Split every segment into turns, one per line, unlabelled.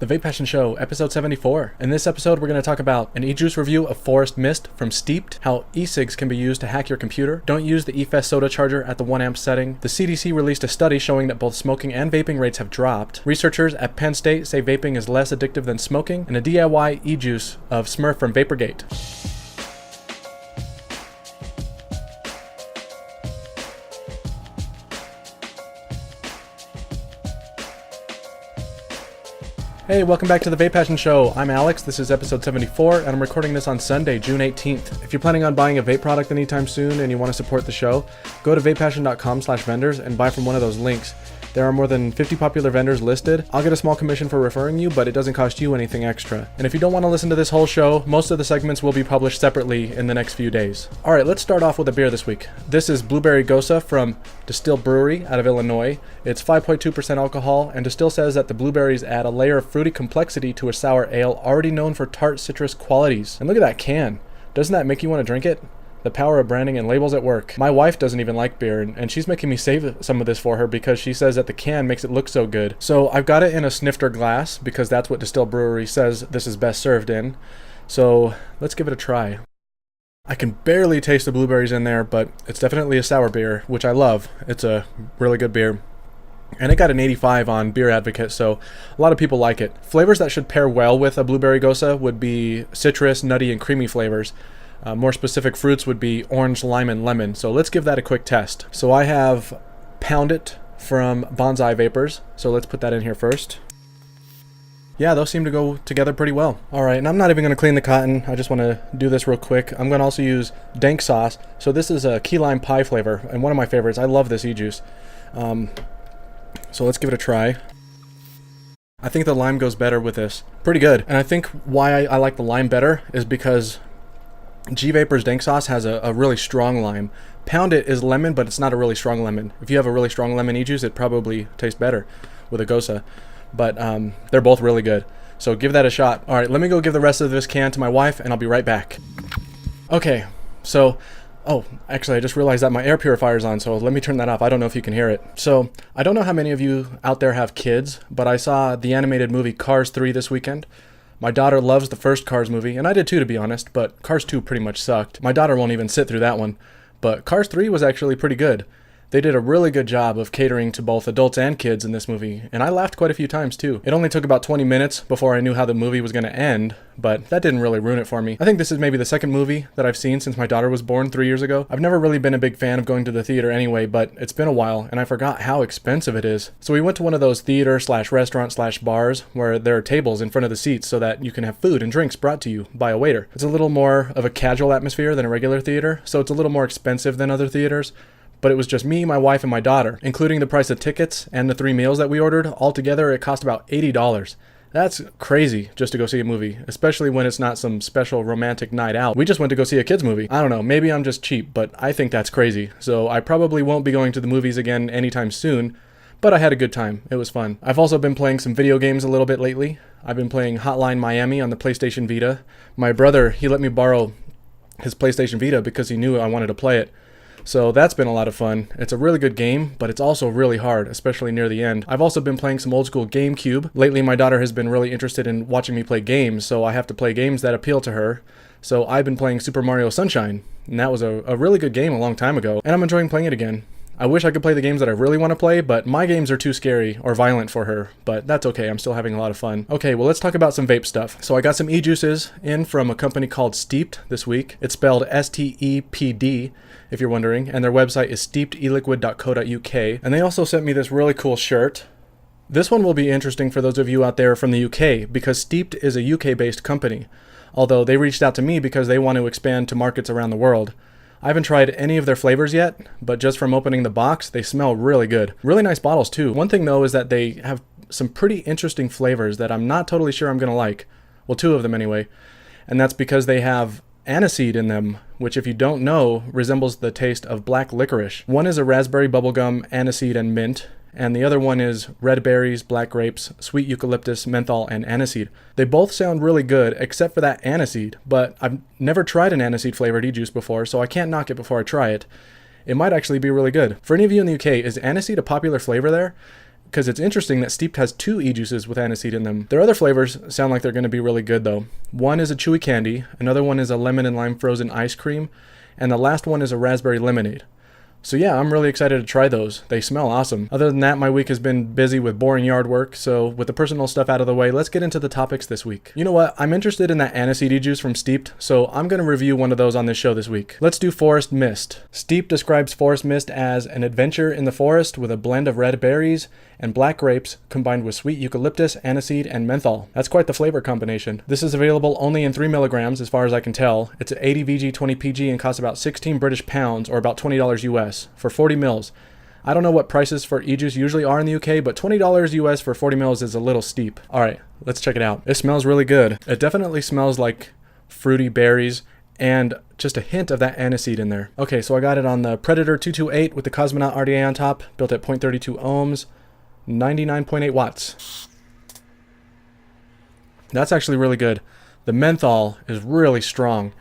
The VapePassion Show, episode 74. In this episode, we're going to talk about an e-juice review of Forest Mist from Steeped, how e-cigs can be used to hack your computer, don't use the e-fest soda charger at the 1 amp setting, the CDC released a study showing that both smoking and vaping rates have dropped, researchers at Penn State say vaping is less addictive than smoking, and a DIY e-juice of Smurf from Vaporgate. Hey, welcome back to the VapePassion Show. I'm Alex, this is episode 74, and I'm recording this on Sunday, June 18th. If you're planning on buying a vape product anytime soon and you want to support the show, go to vapepassion.com/vendors and buy from one of those links. There are more than 50 popular vendors listed. I'll get a small commission for referring you, but it doesn't cost you anything extra. And if you don't want to listen to this whole show, most of the segments will be published separately in the next few days. Alright, let's start off with a beer this week. This is Blueberry Gosa from Distill Brewery out of Illinois. It's 5.2% alcohol, and Distill says that the blueberries add a layer of fruity complexity to a sour ale already known for tart citrus qualities. And look at that can. Doesn't that make you want to drink it? The power of branding and labels at work. My wife doesn't even like beer, and she's making me save some of this for her because she says that the can makes it look so good. So I've got it in a snifter glass because that's what Distill Brewery says this is best served in. So let's give it a try. I can barely taste the blueberries in there, but it's definitely a sour beer, which I love. It's a really good beer. And it got an 85 on Beer Advocate, so a lot of people like it. Flavors that should pair well with a Blueberry Gosa would be citrus, nutty, and creamy flavors. More specific fruits would be orange, lime, and lemon. So let's give that a quick test. So I have Pound It from Bonsai Vapors. So let's put that in here first. Yeah, those seem to go together pretty well. All right, and I'm not even going to clean the cotton. I just want to do this real quick. I'm going to also use dank sauce. So this is a key lime pie flavor, and one of my favorites. I love this e-juice. So let's give it a try. I think the lime goes better with this. Pretty good. And I think why I like the lime better is because G-Vapor's dank sauce has a really strong lime. Pound It is lemon, but it's not a really strong lemon. If you have a really strong lemon e-juice, it probably tastes better with a Gosa. But they're both really good. So give that a shot. All right, let me go give the rest of this can to my wife, and I'll be right back. Okay, so... Oh, actually, I just realized that my air purifier is on, so let me turn that off. I don't know if you can hear it. So, I don't know how many of you out there have kids, but I saw the animated movie Cars 3 this weekend. My daughter loves the first Cars movie, and I did too, to be honest, but Cars 2 pretty much sucked. My daughter won't even sit through that one. But Cars 3 was actually pretty good. They did a really good job of catering to both adults and kids in this movie, and I laughed quite a few times too. It only took about 20 minutes before I knew how the movie was going to end, but that didn't really ruin it for me. I think this is maybe the second movie that I've seen since my daughter was born 3 years ago. I've never really been a big fan of going to the theater anyway, but it's been a while, and I forgot how expensive it is. So we went to one of those theater/restaurant/bars where there are tables in front of the seats so that you can have food and drinks brought to you by a waiter. It's a little more of a casual atmosphere than a regular theater, so it's a little more expensive than other theaters. But it was just me, my wife, and my daughter. Including the price of tickets and the 3 meals that we ordered, altogether it cost about $80. That's crazy just to go see a movie, especially when it's not some special romantic night out. We just went to go see a kids movie. I don't know, maybe I'm just cheap, but I think that's crazy. So I probably won't be going to the movies again anytime soon, but I had a good time. It was fun. I've also been playing some video games a little bit lately. I've been playing Hotline Miami on the PlayStation Vita. My brother, he let me borrow his PlayStation Vita because he knew I wanted to play it. So that's been a lot of fun. It's a really good game, but it's also really hard, especially near the end. I've also been playing some old school GameCube. Lately, my daughter has been really interested in watching me play games, so I have to play games that appeal to her. So I've been playing Super Mario Sunshine, and that was a really good game a long time ago, and I'm enjoying playing it again. I wish I could play the games that I really want to play, but my games are too scary or violent for her, but that's okay, I'm still having a lot of fun. Okay, well let's talk about some vape stuff. So I got some e-juices in from a company called Steeped this week. It's spelled S-T-E-P-D, if you're wondering, and their website is steepedeliquid.co.uk, and they also sent me this really cool shirt. This one will be interesting for those of you out there from the UK, because Steeped is a UK-based company, although they reached out to me because they want to expand to markets around the world. I haven't tried any of their flavors yet, but just from opening the box, they smell really good. Really nice bottles too. One thing though is that they have some pretty interesting flavors that I'm not totally sure I'm gonna like. Well, 2 of them anyway. And that's because they have aniseed in them, which if you don't know, resembles the taste of black licorice. One is a raspberry bubblegum, aniseed, and mint, and the other one is red berries, black grapes, sweet eucalyptus, menthol, and aniseed. They both sound really good, except for that aniseed, but I've never tried an aniseed flavored e-juice before, so I can't knock it before I try it. It might actually be really good. For any of you in the UK, is aniseed a popular flavor there? because it's interesting that Steeped has 2 e-juices with aniseed in them. Their other flavors sound like they're going to be really good though. One is a chewy candy, another one is a lemon and lime frozen ice cream, and the last one is a raspberry lemonade. So yeah, I'm really excited to try those. They smell awesome. Other than that, my week has been busy with boring yard work, so with the personal stuff out of the way, let's get into the topics this week. You know what? I'm interested in that aniseed juice from Steeped, so I'm going to review one of those on this show this week. Let's do Forest Mist. Steeped describes Forest Mist as an adventure in the forest with a blend of red berries and black grapes combined with sweet eucalyptus, aniseed, and menthol. That's quite the flavor combination. This is available only in 3 milligrams as far as I can tell. It's 80 VG, 20 PG, and costs about 16 British pounds or about $20 US for 40 mils. I don't know what prices for e-juice usually are in the UK, but $20 US for 40 mils is a little steep. All right, let's check it out. It smells really good. It definitely smells like fruity berries and just a hint of that aniseed in there. Okay, so I got it on the Predator 228 with the Cosmonaut RDA on top, built at 0.32 ohms, 99.8 watts. That's actually really good. The menthol is really strong,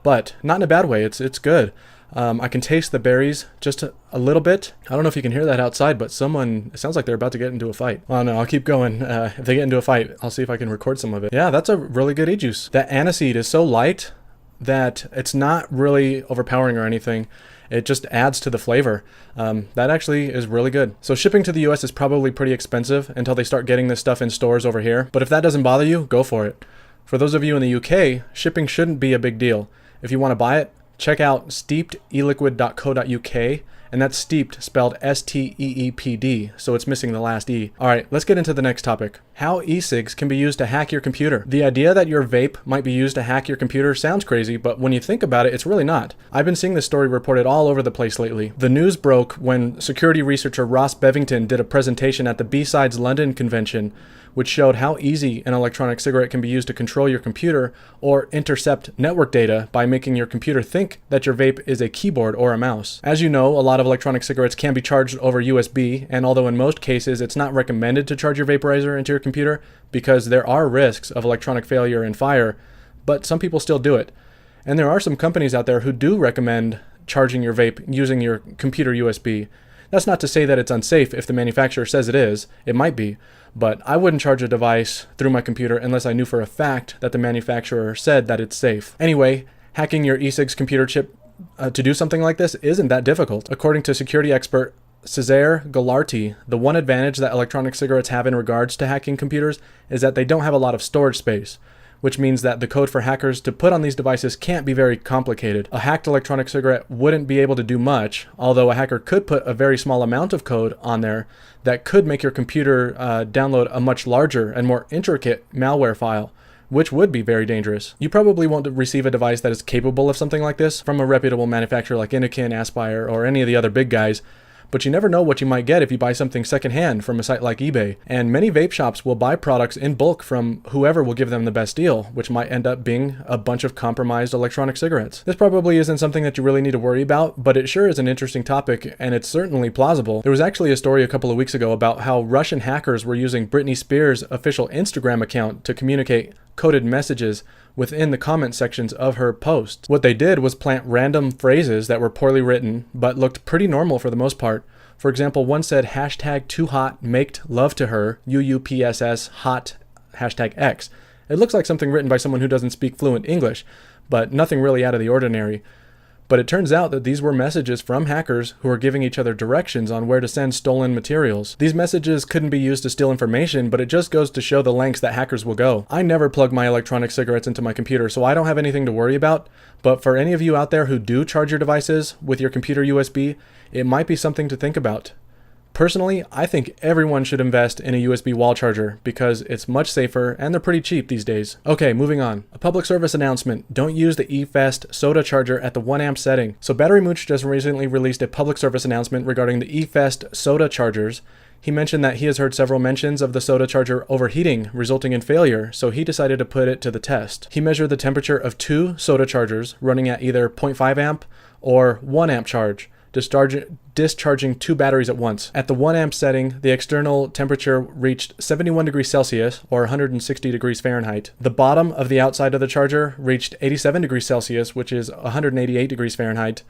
but not in a bad way. It's good. I can taste the berries just a little bit. I don't know if you can hear that outside, but it sounds like they're about to get into a fight. Well, no, I'll keep going. If they get into a fight, I'll see if I can record some of it. Yeah, that's a really good e-juice. That aniseed is so light that it's not really overpowering or anything. It just adds to the flavor. That actually is really good. So shipping to the US is probably pretty expensive until they start getting this stuff in stores over here. But if that doesn't bother you, go for it. For those of you in the UK, shipping shouldn't be a big deal. If you want to buy it, check out steepedeliquid.co.uk, and that's steeped spelled S-T-E-E-P-D, so it's missing the last E. All right, let's get into the next topic. How e-cigs can be used to hack your computer. The idea that your vape might be used to hack your computer sounds crazy, but when you think about it, it's really not. I've been seeing this story reported all over the place lately. The news broke when security researcher Ross Bevington did a presentation at the B-Sides London convention, which showed how easy an electronic cigarette can be used to control your computer or intercept network data by making your computer think that your vape is a keyboard or a mouse. As you know, a lot of electronic cigarettes can be charged over USB, and although in most cases it's not recommended to charge your vaporizer into your computer because there are risks of electronic failure and fire, but some people still do it. And there are some companies out there who do recommend charging your vape using your computer USB. That's not to say that it's unsafe if the manufacturer says it is. It might be. But I wouldn't charge a device through my computer unless I knew for a fact that the manufacturer said that it's safe. Anyway, hacking your e-cigs computer chip to do something like this isn't that difficult. According to security expert Cesare Gallarti, the one advantage that electronic cigarettes have in regards to hacking computers is that they don't have a lot of storage space, which means that the code for hackers to put on these devices can't be very complicated. A hacked electronic cigarette wouldn't be able to do much, although a hacker could put a very small amount of code on there that could make your computer download a much larger and more intricate malware file, which would be very dangerous. You probably won't receive a device that is capable of something like this from a reputable manufacturer like Innokin, Aspire, or any of the other big guys. But you never know what you might get if you buy something secondhand from a site like eBay. And many vape shops will buy products in bulk from whoever will give them the best deal, which might end up being a bunch of compromised electronic cigarettes. This probably isn't something that you really need to worry about, but it sure is an interesting topic, and it's certainly plausible. There was actually a story a couple of weeks ago about how Russian hackers were using Britney Spears' official Instagram account to communicate coded messages within the comment sections of her posts. What they did was plant random phrases that were poorly written, but looked pretty normal for the most part. For example, one said hashtag too hot, maked love to her, UUPSS hot, hashtag X. It looks like something written by someone who doesn't speak fluent English, but nothing really out of the ordinary. But it turns out that these were messages from hackers who were giving each other directions on where to send stolen materials. These messages couldn't be used to steal information, but it just goes to show the lengths that hackers will go. I never plug my electronic cigarettes into my computer, so I don't have anything to worry about. But for any of you out there who do charge your devices with your computer USB, it might be something to think about. Personally, I think everyone should invest in a USB wall charger because it's much safer and they're pretty cheap these days. Okay, moving on. A public service announcement. Don't use the eFest soda charger at the 1 amp setting. So Battery Mooch just recently released a public service announcement regarding the eFest soda chargers. He mentioned that he has heard several mentions of the soda charger overheating, resulting in failure, so he decided to put it to the test. He measured the temperature of 2 soda chargers running at either 0.5 amp or 1 amp charge, discharging 2 batteries at once. At the 1 amp setting, the external temperature reached 71 degrees Celsius or 160 degrees Fahrenheit. The bottom of the outside of the charger reached 87 degrees Celsius, which is 188 degrees Fahrenheit.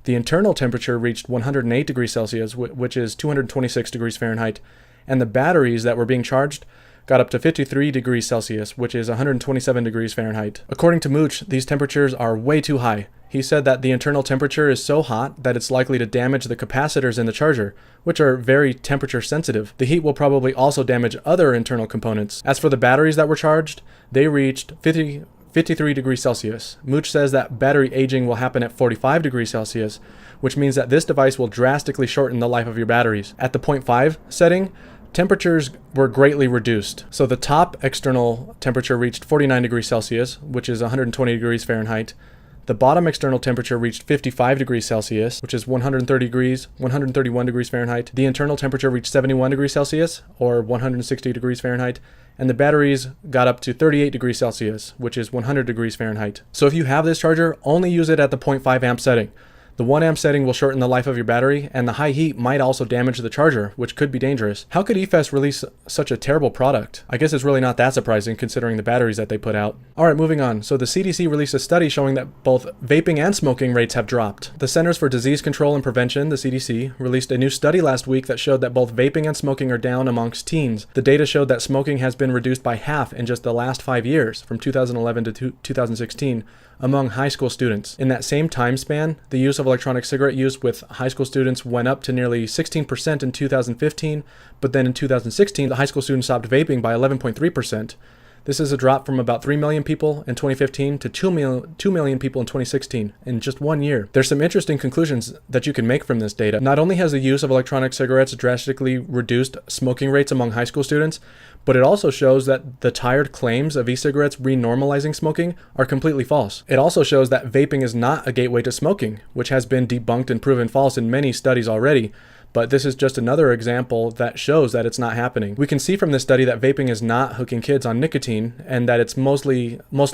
The internal temperature reached 108 degrees Celsius, which is 226 degrees Fahrenheit. and the batteries that were being charged got up to 53 degrees Celsius, which is 127 degrees Fahrenheit. According to Mooch, these temperatures are way too high. He said that the internal temperature is so hot that it's likely to damage the capacitors in the charger, which are very temperature sensitive. The heat will probably also damage other internal components. As for the batteries that were charged, they reached 53 degrees Celsius. Mooch says that battery aging will happen at 45 degrees Celsius, which means that this device will drastically shorten the life of your batteries. At the 0.5 setting, temperatures were greatly reduced. So the top external temperature reached 49 degrees Celsius, which is 120 degrees Fahrenheit. The bottom external temperature reached 55 degrees Celsius, which is 131 degrees Fahrenheit. The internal temperature reached 71 degrees Celsius, or 160 degrees Fahrenheit. And the batteries got up to 38 degrees Celsius, which is 100 degrees Fahrenheit. So if you have this charger, only use it at the 0.5 amp setting. The 1 amp setting will shorten the life of your battery, and the high heat might also damage the charger, which could be dangerous. How could EFES release such a terrible product? I guess it's really not that surprising considering the batteries that they put out. Alright, moving on. So the CDC released a study showing that both vaping and smoking rates have dropped. The Centers for Disease Control and Prevention, the CDC, released a new study last week that showed that both vaping and smoking are down amongst teens. The data showed that smoking has been reduced by half in just the last 5 years, from 2011 to 2016. Among high school students. In that same time span, the use of electronic cigarette use with high school students went up to nearly 16% in 2015, but then in 2016, the high school students stopped vaping by 11.3%. This is a drop from about 3 million people in 2015 to 2 million people in 2016 in just 1 year. There's some interesting conclusions that you can make from this data. Not only has the use of electronic cigarettes drastically reduced smoking rates among high school students, but it also shows that the tired claims of e-cigarettes renormalizing smoking are completely false. It also shows that vaping is not a gateway to smoking, which has been debunked and proven false in many studies already. But this is just another example that shows that it's not happening. We can see from this study that vaping is not hooking kids on nicotine and that it's most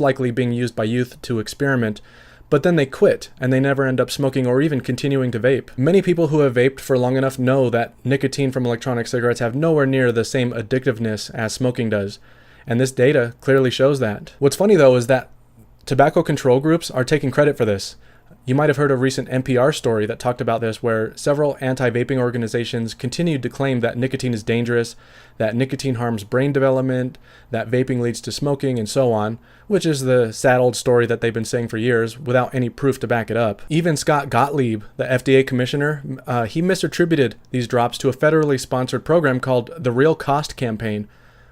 likely being used by youth to experiment, but then they quit and they never end up smoking or even continuing to vape. Many people who have vaped for long enough know that nicotine from electronic cigarettes have nowhere near the same addictiveness as smoking does, and this data clearly shows that. What's funny though is that tobacco control groups are taking credit for this. You might have heard a recent NPR story that talked about this, where several anti-vaping organizations continued to claim that nicotine is dangerous, that nicotine harms brain development, that vaping leads to smoking, and so on, which is the sad old story that they've been saying for years without any proof to back it up. Even Scott Gottlieb, the FDA commissioner, he misattributed these drops to a federally sponsored program called the Real Cost Campaign,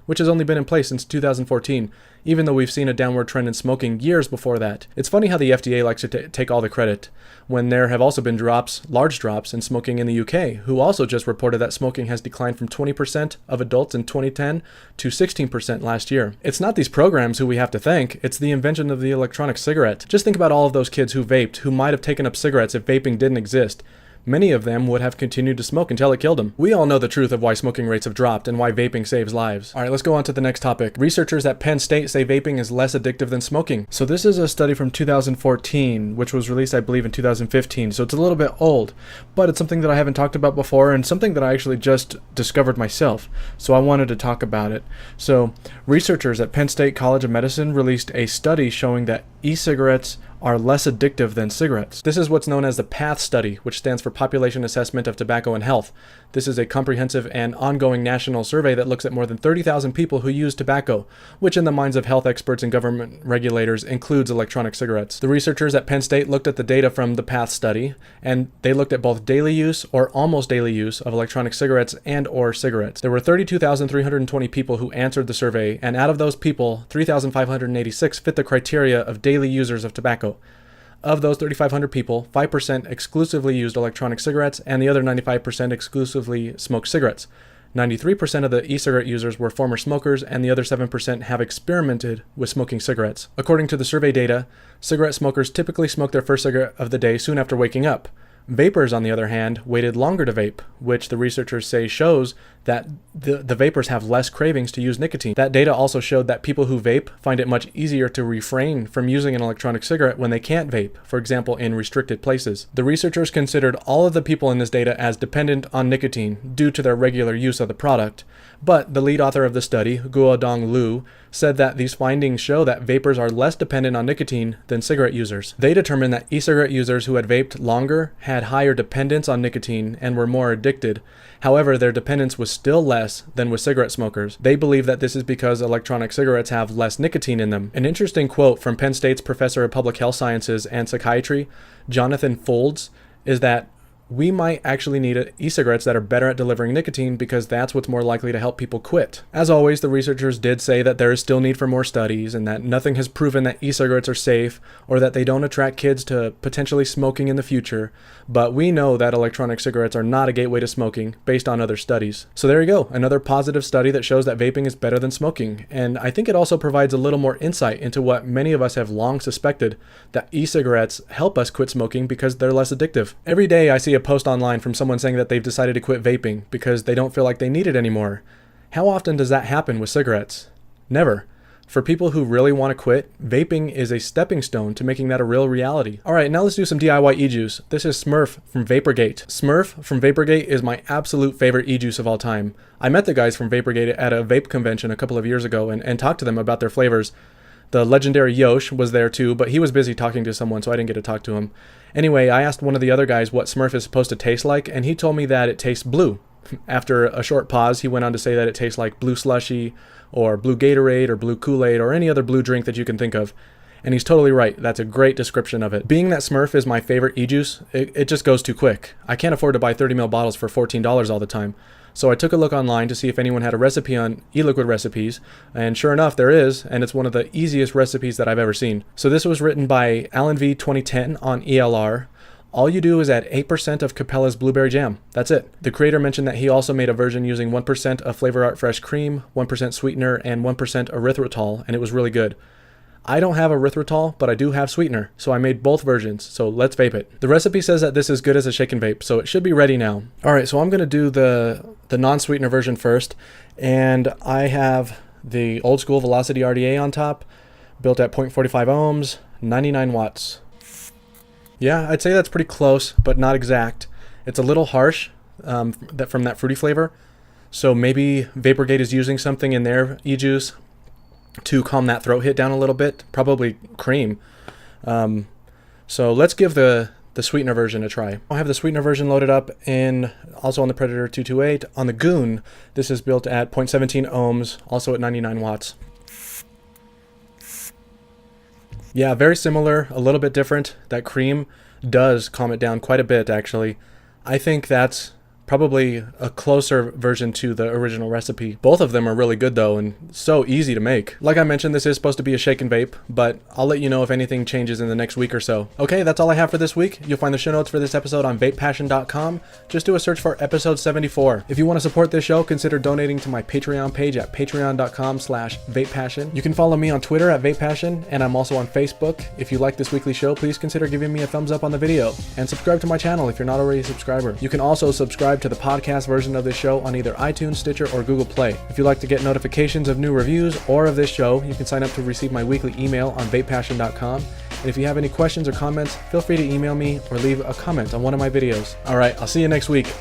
which has only been in place since 2014, even though we've seen a downward trend in smoking years before that. It's funny how the FDA likes to take all the credit, when there have also been large drops in smoking in the UK, who also just reported that smoking has declined from 20% of adults in 2010 to 16% last year. It's not these programs who we have to thank, it's the invention of the electronic cigarette. Just think about all of those kids who vaped, who might have taken up cigarettes if vaping didn't exist. Many of them would have continued to smoke until it killed them. We all know the truth of why smoking rates have dropped and why vaping saves lives. Alright, let's go on to the next topic. Researchers at Penn State say vaping is less addictive than smoking. So this is a study from 2014, which was released, I believe, in 2015. So it's a little bit old, but it's something that I haven't talked about before and something that I actually just discovered myself. So I wanted to talk about it. So researchers at Penn State College of Medicine released a study showing that e-cigarettes are less addictive than cigarettes. This is what's known as the PATH study, which stands for Population Assessment of Tobacco and Health. This is a comprehensive and ongoing national survey that looks at more than 30,000 people who use tobacco, which in the minds of health experts and government regulators includes electronic cigarettes. The researchers at Penn State looked at the data from the PATH study, and they looked at both daily use or almost daily use of electronic cigarettes and or cigarettes. There were 32,320 people who answered the survey, and out of those people, 3,586 fit the criteria of daily users of tobacco. Of those 3,500 people, 5% exclusively used electronic cigarettes, and the other 95% exclusively smoked cigarettes. 93% of the e-cigarette users were former smokers, and the other 7% have experimented with smoking cigarettes. According to the survey data, cigarette smokers typically smoke their first cigarette of the day soon after waking up. Vapors, on the other hand, waited longer to vape, which the researchers say shows that the vapors have less cravings to use nicotine. That data also showed that people who vape find it much easier to refrain from using an electronic cigarette when they can't vape, for example, in restricted places. The researchers considered all of the people in this data as dependent on nicotine due to their regular use of the product, but the lead author of the study, Guodong Liu, said that these findings show that vapers are less dependent on nicotine than cigarette users. They determined that e-cigarette users who had vaped longer had higher dependence on nicotine and were more addicted. However, their dependence was still less than with cigarette smokers. They believe that this is because electronic cigarettes have less nicotine in them. An interesting quote from Penn State's professor of public health sciences and psychiatry, Jonathan Folds, is that we might actually need e-cigarettes that are better at delivering nicotine because that's what's more likely to help people quit. As always, the researchers did say that there is still need for more studies and that nothing has proven that e-cigarettes are safe or that they don't attract kids to potentially smoking in the future, but we know that electronic cigarettes are not a gateway to smoking based on other studies. So there you go, another positive study that shows that vaping is better than smoking, and I think it also provides a little more insight into what many of us have long suspected, that e-cigarettes help us quit smoking because they're less addictive. Every day I see a post online from someone saying that they've decided to quit vaping because they don't feel like they need it anymore. How often does that happen with cigarettes? Never. For people who really want to quit, vaping is a stepping stone to making that a real reality. Alright, now let's do some DIY e-juice. This is Smurf from Vaporgate. Smurf from Vaporgate is my absolute favorite e-juice of all time. I met the guys from Vaporgate at a vape convention a couple of years ago and talked to them about their flavors. The legendary Yosh was there too, but he was busy talking to someone, so I didn't get to talk to him. Anyway, I asked one of the other guys what Smurf is supposed to taste like, and he told me that it tastes blue. After a short pause, he went on to say that it tastes like blue slushy, or blue Gatorade, or blue Kool-Aid, or any other blue drink that you can think of. And he's totally right. That's a great description of it. Being that Smurf is my favorite e-juice, it just goes too quick. I can't afford to buy 30ml bottles for $14 all the time. So I took a look online to see if anyone had a recipe on e-liquid recipes, and sure enough there is, and it's one of the easiest recipes that I've ever seen. So this was written by Alan V 2010 on ELR. All you do is add 8% of Capella's blueberry jam. That's it. The creator mentioned that he also made a version using 1% of Flavor Art Fresh cream, 1% sweetener, and 1% erythritol, and it was really good. I don't have erythritol, but I do have sweetener, so I made both versions, so let's vape it. The recipe says that this is good as a shake and vape, so it should be ready now. Alright, so I'm going to do the non-sweetener version first, and I have the old school Velocity RDA on top, built at 0.45 ohms, 99 watts. Yeah, I'd say that's pretty close, but not exact. It's a little harsh from that fruity flavor, so maybe Vaporgate is using something in their e-juice to calm that throat hit down a little bit, probably cream. So let's give the sweetener version a try. I have the sweetener version loaded up also on the Predator 228. On the Goon, this is built at 0.17 ohms, also at 99 watts. Yeah, very similar, a little bit different. That cream does calm it down quite a bit, actually. I think that's probably a closer version to the original recipe. Both of them are really good though, and so easy to make. Like I mentioned, this is supposed to be a shake and vape, but I'll let you know if anything changes in the next week or so. Okay, that's all I have for this week. You'll find the show notes for this episode on VapePassion.com. Just do a search for episode 74. If you want to support this show, consider donating to my Patreon page at patreon.com/VapePassion. You can follow me on Twitter at VapePassion, and I'm also on Facebook. If you like this weekly show, please consider giving me a thumbs up on the video, and subscribe to my channel if you're not already a subscriber. You can also subscribe to the podcast version of this show on either iTunes, Stitcher, or Google Play. If you'd like to get notifications of new reviews or of this show, you can sign up to receive my weekly email on VapePassion.com. And if you have any questions or comments, feel free to email me or leave a comment on one of my videos. Alright, I'll see you next week.